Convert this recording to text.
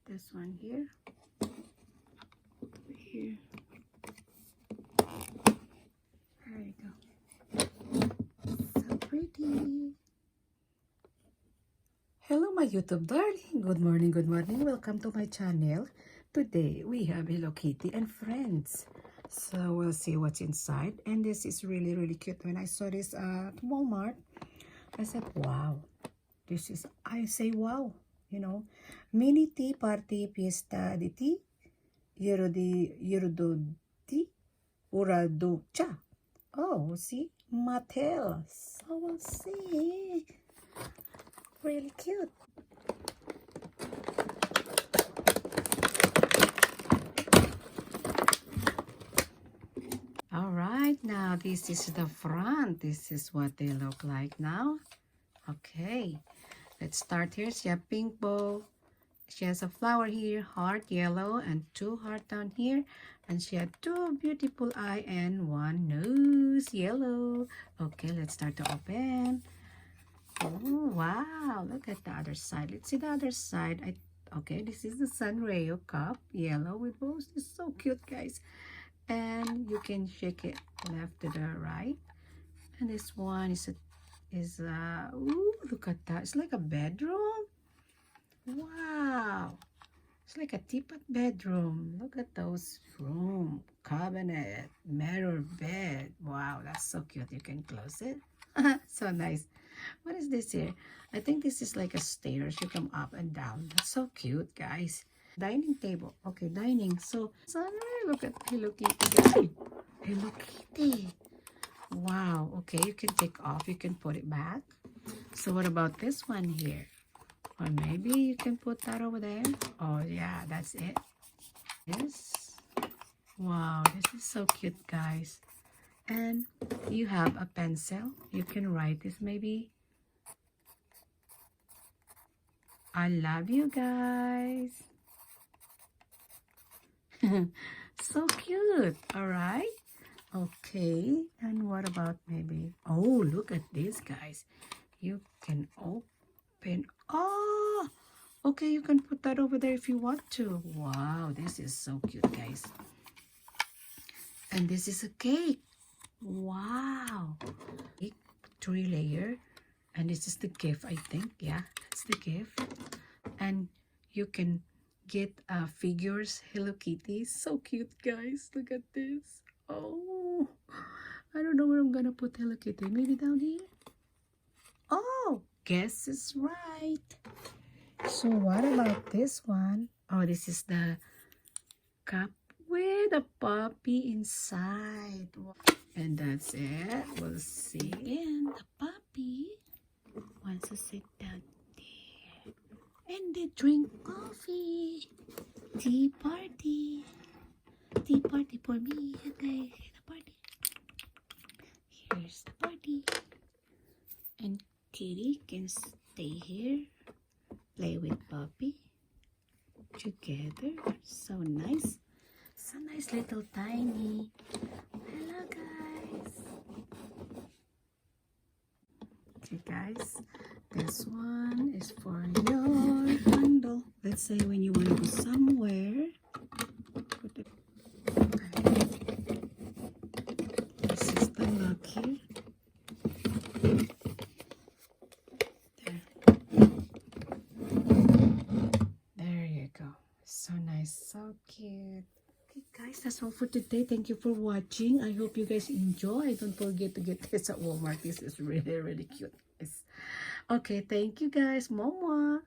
this one here. Here. There you go. So pretty. Hello my YouTube darling. Good morning, good morning. Welcome to my channel. Today we have Hello Kitty and friends. So we'll see what's inside. And this is really cute. When I saw this at Walmart, I said, wow. This is, I say wow. You know, mini tea party fiesta di tea. Yerododi Uraducha. Oh, see? Mattel. So we'll see. Really cute. Alright, now this is the front. This is what they look like now. Okay, let's start here. She has a pink bow. She has a flower here, heart yellow, and 2 heart down here. And she had 2 beautiful eye and 1 nose yellow. Okay, let's start to open. Oh, wow. Look at the other side. Let's see the other side. Okay, this is the Sanrio cup, yellow with bows. It's so cute, guys. And you can shake it left to the right. And this one is ooh, look at that. It's like a bedroom. Wow. It's like a teapot bedroom. Look at those room, cabinet, mirror bed. Wow, that's so cute. You can close it. So nice. What is this here? I think this is like a stairs. You come up and down. That's so cute, guys. Dining table. Okay, dining. So look at Hello Kitty, guys. Hello Kitty. Wow. Okay, you can take off. You can put it back. So what about this one here? Or maybe you can put that over there. Oh, yeah, that's it. Yes. Wow, this is so cute, guys. And you have a pencil. You can write this maybe. I love you guys. So cute. All right. Okay. And what about maybe? Oh, look at this, guys. You can open. Oh, okay. You can put that over there if you want to. Wow, this is so cute, guys. And this is a cake. Wow. 3 layer. And this is the gift, I think. Yeah, that's the gift. And you can get figures, Hello Kitty. So cute, guys. Look at this. Oh, I don't know where I'm gonna put Hello Kitty. Maybe down here. Oh, guess it's right. So what about this one? Oh, this is the cup with a puppy inside. And that's it. We'll see. And the puppy wants to sit down there. And they drink coffee. Tea party. Tea party for me. Okay, the party. Here's the party. And Kitty can stay here. Play with puppy. Together. So nice. So nice, little tiny. Hello, guys. Okay, guys. This one is for your bundle. Let's say when you want to go somewhere. Put it. Okay. This is the lock here. There. There you go. So nice. So cute. Guys, that's all for today. Thank you for watching. I hope you guys enjoy. Don't forget to get this at Walmart. This is really cute, guys. Okay, thank you guys. Mama.